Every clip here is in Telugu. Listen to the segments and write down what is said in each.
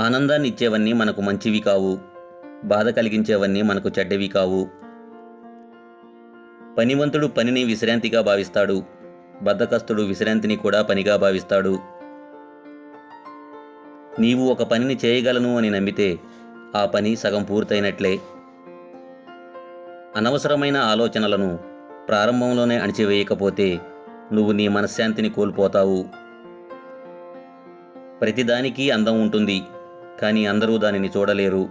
ఆనందాన్ని ఇచ్చేవన్నీ మనకు మంచివి కావు, బాధ కలిగించేవన్నీ మనకు చెడ్డవి కావు. పనివంతుడు పనిని విశ్రాంతిగా భావిస్తాడు, బద్ధకస్తుడు విశ్రాంతిని కూడా పనిగా భావిస్తాడు. నీవు ఒక పనిని చేయగలను అని నమ్మితే ఆ పని సగం పూర్తయినట్లే. అనవసరమైన ఆలోచనలను ప్రారంభంలోనే అణిచివేయకపోతే నువ్వు నీ మనశ్శాంతిని కోల్పోతావు. ప్రతిదానికి అందం ఉంటుంది, కానీ అందరూ దానిని చూడలేరు.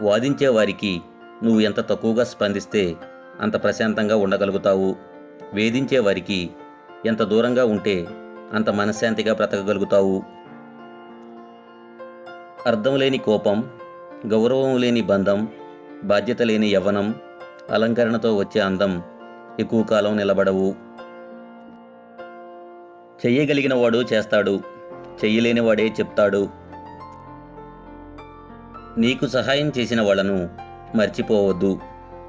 వాదించే వారికి నువ్వు ఎంత తక్కువగా స్పందిస్తే అంత ప్రశాంతంగా ఉండగలుగుతావు. వేధించే వారికి ఎంత దూరంగా ఉంటే అంత మనశ్శాంతిగా బ్రతకగలుగుతావు. అర్థం లేని కోపం, గౌరవం లేని బంధం, బాధ్యత లేని యవ్వనం, అలంకరణతో వచ్చే అందం ఎక్కువ కాలం నిలబడవు. చెయ్యగలిగిన వాడు చేస్తాడు, చెయ్యలేనివాడే చెప్తాడు. నీకు సహాయం చేసిన వాళ్లను మర్చిపోవద్దు,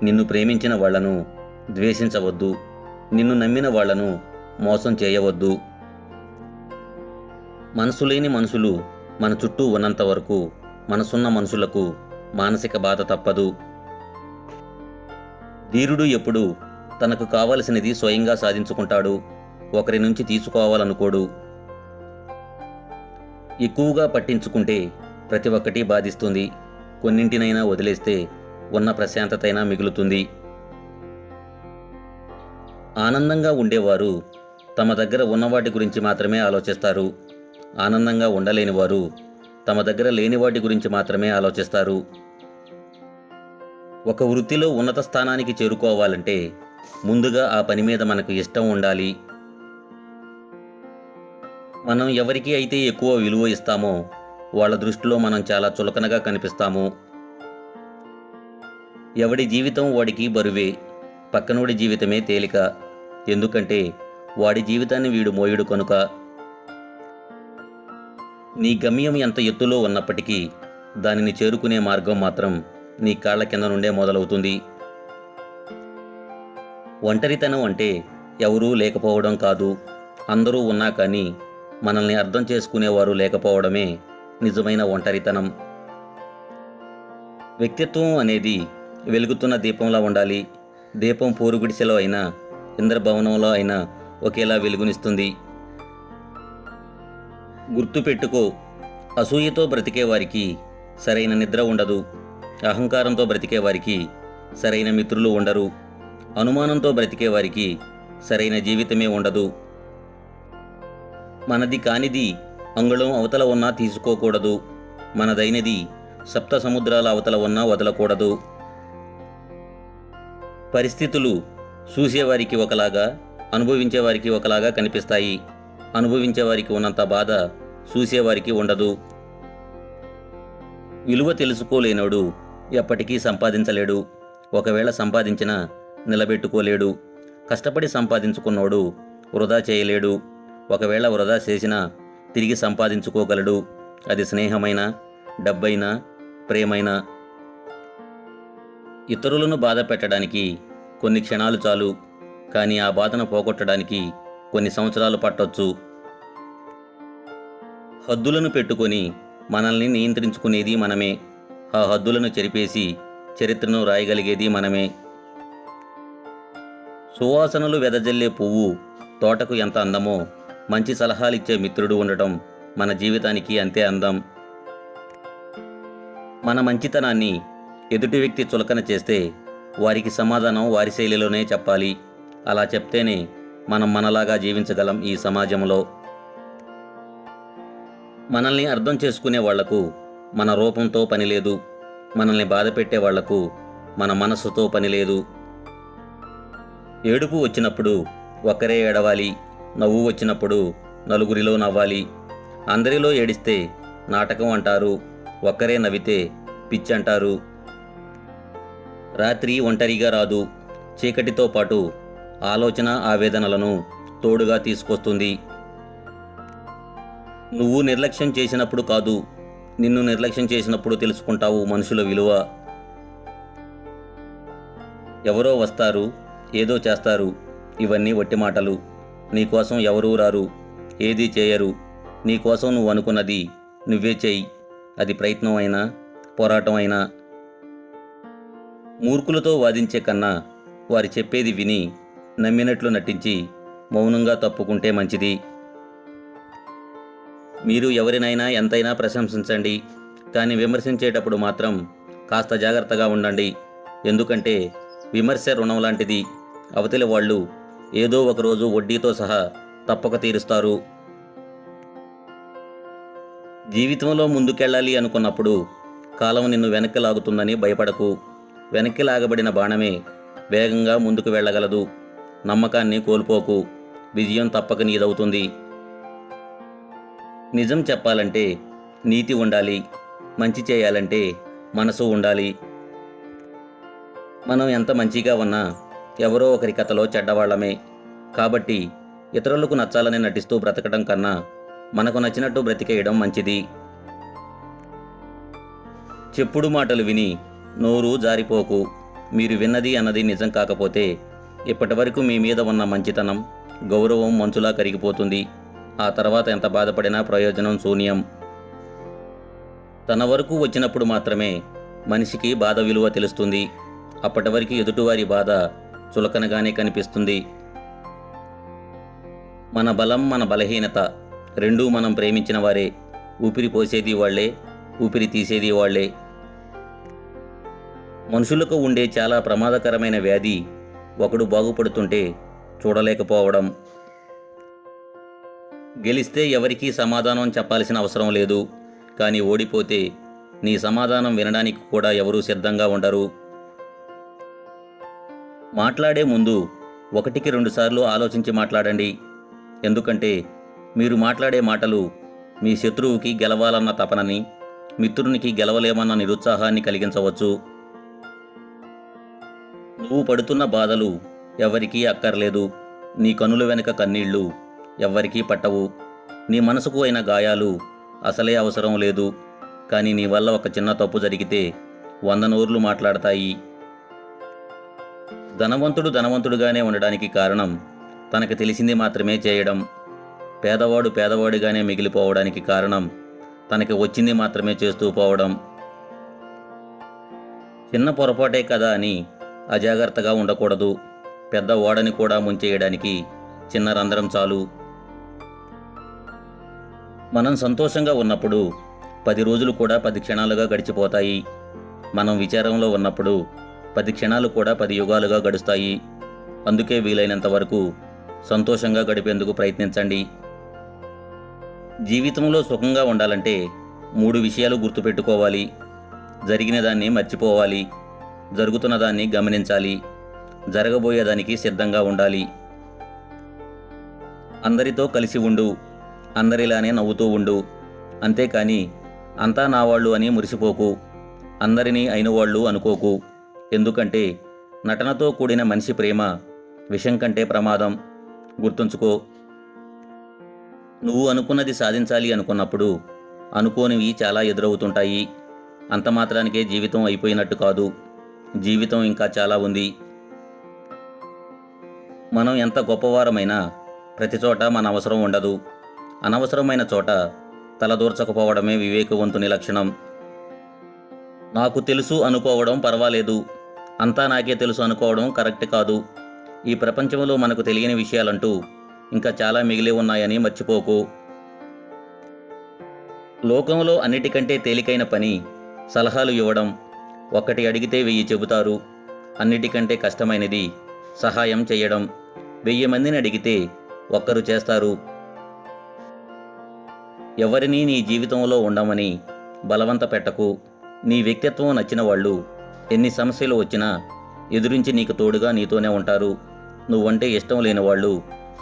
నిన్ను ప్రేమించిన వాళ్లను ద్వేషించవద్దు, నిన్ను నమ్మిన వాళ్లను మోసం చేయవద్దు. మనసు లేని మనుషులు మన చుట్టూ ఉన్నంత వరకు మనసున్న మనుషులకు మానసిక బాధ తప్పదు. ధీరుడు ఎప్పుడు తనకు కావలసినది స్వయంగా సాధించుకుంటాడు, ఒకరి నుంచి తీసుకోవాలనుకోడు. ఎక్కువగా పట్టించుకుంటే ప్రతి ఒక్కటి బాధిస్తుంది, కొన్నింటినైనా వదిలేస్తే ఉన్న ప్రశాంతతైనా మిగులుతుంది. ఆనందంగా ఉండేవారు తమ దగ్గర ఉన్నవాటి గురించి మాత్రమే ఆలోచిస్తారు. ఆనందంగా ఉండలేని వారు తమ దగ్గర లేని వాటి గురించి మాత్రమే ఆలోచిస్తారు. ఒక వృత్తిలో ఉన్నత స్థానానికి చేరుకోవాలంటే ముందుగా ఆ పని మీద మనకు ఇష్టం ఉండాలి. మనం ఎవరికి అయితే ఎక్కువ విలువ ఇస్తామో వాళ్ళ దృష్టిలో మనం చాలా చులకనగా కనిపిస్తాము. ఎవడి జీవితం వాడికి బరువే, పక్కనోడి జీవితమే తేలిక. ఎందుకంటే వాడి జీవితాన్ని వీడు మోయుడు కనుక. నీ గమ్యం ఎంత ఎత్తులో ఉన్నప్పటికీ దానిని చేరుకునే మార్గం మాత్రం నీ కాళ్ల కింద నుండే మొదలవుతుంది. ఒంటరితనం అంటే ఎవరూ లేకపోవడం కాదు, అందరూ ఉన్నా కానీ మనల్ని అర్థం చేసుకునేవారు లేకపోవడమే నిజమైన ఒంటరితనం. వ్యక్తిత్వం అనేది వెలుగుతున్న దీపంలా ఉండాలి. దీపం పోరుగుడిసెలో అయినా ఇంద్రభవనంలో అయినా ఒకేలా వెలుగునిస్తుంది. గుర్తుపెట్టుకో, అసూయతో బ్రతికేవారికి సరైన నిద్ర ఉండదు, అహంకారంతో బ్రతికేవారికి సరైన మిత్రులు ఉండరు, అనుమానంతో బ్రతికేవారికి సరైన జీవితమే ఉండదు. మనది కానిది అంగుళం అవతల ఉన్నా తీసుకోకూడదు, మనదైనది సప్త సముద్రాల అవతల ఉన్నా వదలకూడదు. పరిస్థితులు చూసేవారికి ఒకలాగా, అనుభవించేవారికి ఒకలాగా కనిపిస్తాయి. అనుభవించేవారికి ఉన్నంత బాధ చూసేవారికి ఉండదు. విలువ తెలుసుకోలేనోడు ఎప్పటికీ సంపాదించలేడు, ఒకవేళ సంపాదించినా నిలబెట్టుకోలేడు. కష్టపడి సంపాదించుకున్నోడు వృధా చేయలేడు, ఒకవేళ వృధా చేసినా తిరిగి సంపాదించుకోగలడు. అది స్నేహమైనా, డబ్బైనా, ప్రేమైనా. ఇతరులను బాధ పెట్టడానికి కొన్ని క్షణాలు చాలు, కానీ ఆ బాధను పోగొట్టడానికి కొన్ని సంవత్సరాలు పట్టొచ్చు. హద్దులను పెట్టుకొని మనల్ని నియంత్రించుకునేది మనమే, ఆ హద్దులను చెరిపేసి చరిత్రను రాయగలిగేది మనమే. సువాసనలు వెదజల్లే పువ్వు తోటకు ఎంత అందమో మంచి సలహాలిచ్చే మిత్రుడు ఉండటం మన జీవితానికి అంతే అందం. మన మంచితనాన్ని ఎదుటి వ్యక్తి చులకన చేస్తే వారికి సమాధానం వారి శైలిలోనే చెప్పాలి. అలా చెప్తేనే మనం మనలాగా జీవించగలం ఈ సమాజంలో. మనల్ని అర్థం చేసుకునే వాళ్లకు మన రూపంతో పనిలేదు, మనల్ని బాధ పెట్టే వాళ్లకు మన మనస్సుతో పనిలేదు. ఏడుపు వచ్చినప్పుడు ఒక్కరే ఏడవాలి, నవ్వు వచ్చినప్పుడు నలుగురిలో నవ్వాలి. అందరిలో ఏడిస్తే నాటకం అంటారు, ఒక్కరే నవ్వితే పిచ్చి అంటారు. రాత్రి ఒంటరిగా రాదు, చీకటితో పాటు ఆలోచన, ఆవేదనలను తోడుగా తీసుకొస్తుంది. నువ్వు నిర్లక్ష్యం చేసినప్పుడు కాదు, నిన్ను నిర్లక్ష్యం చేసినప్పుడు తెలుసుకుంటావు మనుషుల విలువ. ఎవరో వస్తారు, ఏదో చేస్తారు, ఇవన్నీ వట్టి మాటలు. నీకోసం ఎవరూ రారు, ఏదీ చేయరు. నీకోసం నువ్వు అనుకున్నది నువ్వే చెయ్యి. అది ప్రయత్నం అయినా, పోరాటం అయినా. మూర్ఖులతో వాదించే కన్నా వారి చెప్పేది విని నమ్మినట్లు నటించి మౌనంగా తప్పుకుంటే మంచిది. మీరు ఎవరినైనా ఎంతైనా ప్రశంసించండి, కానీ విమర్శించేటప్పుడు మాత్రం కాస్త జాగ్రత్తగా ఉండండి. ఎందుకంటే విమర్శ రుణం లాంటిది. అవతలి వాళ్ళు ఏదో ఒకరోజు వడ్డీతో సహా తప్పక తీరుస్తారు. జీవితంలో ముందుకెళ్ళాలి అనుకున్నప్పుడు కాలం నిన్ను వెనక్కి లాగుతుందని భయపడకు. వెనక్కి లాగబడిన బాణమే వేగంగా ముందుకు వెళ్ళగలదు. నమ్మకాన్ని కోల్పోకు. విజయం తప్పక నీదవుతుంది. నిజం చెప్పాలంటే నీతి ఉండాలి. మంచి చేయాలంటే మనసు ఉండాలి. మనం ఎంత మంచిగా ఉన్నా ఎవరో ఒకరి కథలో చెడ్డవాళ్లమే. కాబట్టి ఇతరులకు నచ్చాలని నటిస్తూ బ్రతకడం కన్నా మనకు నచ్చినట్టు బ్రతికేయడం మంచిది. చెప్పుడు మాటలు విని నోరు జారిపోకు. మీరు విన్నది అన్నది నిజం కాకపోతే ఇప్పటివరకు మీ మీద ఉన్న మంచితనం, గౌరవం మంచులా కరిగిపోతుంది. ఆ తర్వాత ఎంత బాధపడినా ప్రయోజనం శూన్యం. తన వరకు వచ్చినప్పుడు మాత్రమే మనిషికి బాధ విలువ తెలుస్తుంది. అప్పటి వరకు ఎదుటివారి బాధ చులకనగానే కనిపిస్తుంది. మన బలం, మన బలహీనత రెండూ మనం ప్రేమించిన వారే. ఊపిరి పోసేది వాళ్లే, ఊపిరి తీసేది వాళ్లే. మనుషులకు ఉండే చాలా ప్రమాదకరమైన వ్యాధి ఒకడు బాగుపడుతుంటే చూడలేకపోవడం. గెలిస్తే ఎవరికీ సమాధానం చెప్పాల్సిన అవసరం లేదు. కానీ ఓడిపోతే నీ సమాధానం వినడానికి కూడా ఎవరూ సిద్ధంగా ఉండరు. మాట్లాడే ముందు 1-2 సార్లు ఆలోచించి మాట్లాడండి. ఎందుకంటే మీరు మాట్లాడే మాటలు మీ శత్రువుకి గెలవాలన్న తపనని, మిత్రునికి గెలవలేమన్న నిరుత్సాహాన్ని కలిగించవచ్చు. నువ్వు పడుతున్న బాధలు ఎవరికీ అక్కర్లేదు. నీ కనుల వెనుక కన్నీళ్లు ఎవ్వరికీ పట్టవు. నీ మనసుకు అయిన గాయాలు అసలే అవసరం లేదు. కానీ నీ వల్ల ఒక చిన్న తప్పు జరిగితే 100 నోర్లు మాట్లాడతాయి. ధనవంతుడు ధనవంతుడుగానే ఉండడానికి కారణం తనకు తెలిసింది మాత్రమే చేయడం. పేదవాడు పేదవాడిగానే మిగిలిపోవడానికి కారణం తనకి వచ్చింది మాత్రమే చేస్తూ పోవడం. చిన్న పొరపాటే కదా అని అజాగ్రత్తగా ఉండకూడదు. పెద్ద ఓడని కూడా ముంచేయడానికి చిన్న రంధ్రం చాలు. మనం సంతోషంగా ఉన్నప్పుడు 10 రోజులు కూడా 10 క్షణాలుగా గడిచిపోతాయి. మనం విచారంలో ఉన్నప్పుడు 10 క్షణాలు కూడా 10 యుగాలుగా గడుస్తాయి. అందుకే వీలైనంత వరకు సంతోషంగా గడిపేందుకు ప్రయత్నించండి. జీవితంలో సుఖంగా ఉండాలంటే 3 విషయాలు గుర్తుపెట్టుకోవాలి. జరిగిన దాన్ని మర్చిపోవాలి, జరుగుతున్న దాన్ని గమనించాలి, జరగబోయేదానికి సిద్ధంగా ఉండాలి. అందరితో కలిసి ఉండు, అందరిలానే నవ్వుతూ ఉండు. అంతేకాని అంతా నా వాళ్ళు అని మురిసిపోకు. అందరినీ అయినవాళ్ళు అనుకోకు. ఎందుకంటే నటనతో కూడిన మనిషి ప్రేమ విషం కంటే ప్రమాదం. గుర్తుంచుకో. నువ్వు అనుకున్నది సాధించాలి అనుకున్నప్పుడు అనుకోనివి చాలా ఎదురవుతుంటాయి. అంత మాత్రానికే జీవితం అయిపోయినట్టు కాదు. జీవితం ఇంకా చాలా ఉంది. మనం ఎంత గొప్పవారమైనా ప్రతి చోట మన అవసరం ఉండదు. అనవసరమైన చోట తలదూర్చకపోవడమే వివేకవంతుని లక్షణం. నాకు తెలుసు అనుకోవడం పర్వాలేదు, అంతా నాకే తెలుసు అనుకోవడం కరెక్ట్ కాదు. ఈ ప్రపంచంలో మనకు తెలియని విషయాలంటూ ఇంకా చాలా మిగిలి ఉన్నాయని మర్చిపోకు. లోకంలో అన్నిటికంటే తేలికైన పని సలహాలు ఇవ్వడం. 1 అడిగితే 1000 చెబుతారు. అన్నిటికంటే కష్టమైనది సహాయం చేయడం. 1000 మందిని అడిగితే 1 చేస్తారు. ఎవరినీ నీ జీవితంలో ఉండమని బలవంత పెట్టకు. నీ వ్యక్తిత్వం నచ్చిన వాళ్ళు ఎన్ని సమస్యలు వచ్చినా ఎదురించి నీకు తోడుగా నీతోనే ఉంటారు. నువ్వంటే ఇష్టం లేని వాళ్ళు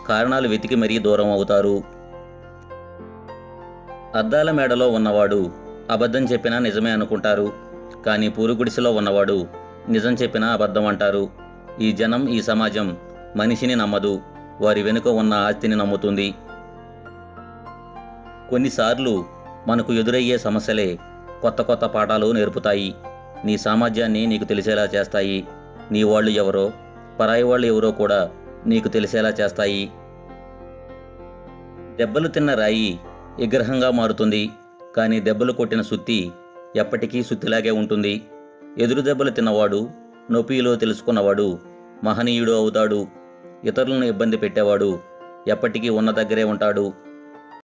కారణాలు వెతికి మరీ దూరం అవుతారు. అద్దాల మేడలో ఉన్నవాడు అబద్ధం చెప్పినా నిజమే అనుకుంటారు. కానీ పూరుగుడిసెలో ఉన్నవాడు నిజం చెప్పినా అబద్ధం అంటారు. ఈ జనం, ఈ సమాజం మనిషిని నమ్మదు, వారి వెనుక ఉన్న ఆస్తిని నమ్ముతుంది. కొన్నిసార్లు మనకు ఎదురయ్యే సమస్యలే కొత్త కొత్త పాఠాలు నేర్పుతాయి. నీ సామర్థ్యాన్ని నీకు తెలిసేలా చేస్తాయి. నీ వాళ్ళు ఎవరో, పరాయి వాళ్ళు ఎవరో కూడా నీకు తెలిసేలా చేస్తాయి. దెబ్బలు తిన్న రాయి విగ్రహంగా మారుతుంది, కానీ దెబ్బలు కొట్టిన సుత్తి ఎప్పటికీ సుత్తిలాగే ఉంటుంది. ఎదురు దెబ్బలు తిన్నవాడు, నొప్పిలో తెలుసుకున్నవాడు మహనీయుడు అవుతాడు. ఇతరులను ఇబ్బంది పెట్టేవాడు ఎప్పటికీ ఉన్న దగ్గరే ఉంటాడు.